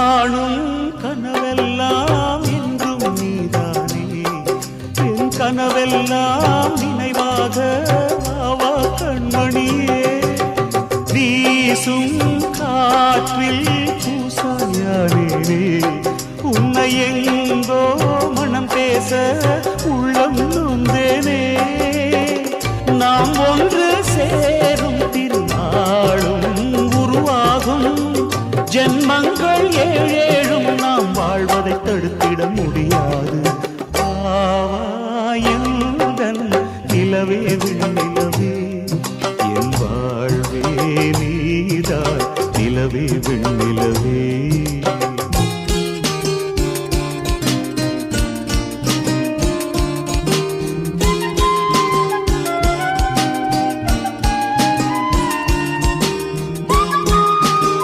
காணும் கனவெல்லாம் என்றும் நீதானே என் கனவெல்லாம் நினைவாக வாவா கண்மணியே வீசும் காற்றில் பூசாயானே உன்னை எங்கோ மனம் பேச உள்ளம் நொந்தேனே நாம் ஒன்று சேரும் திருநாளும் உருவாகும் ஜென்மங்கள் ஏழேழும் நாம் வாழ்வதை தடுத்திட முடியாது ஆவாயுடன் நிலவே விண்ணிலவே என் வாழ்வே நீதான் நிலவே விண்ணிலவே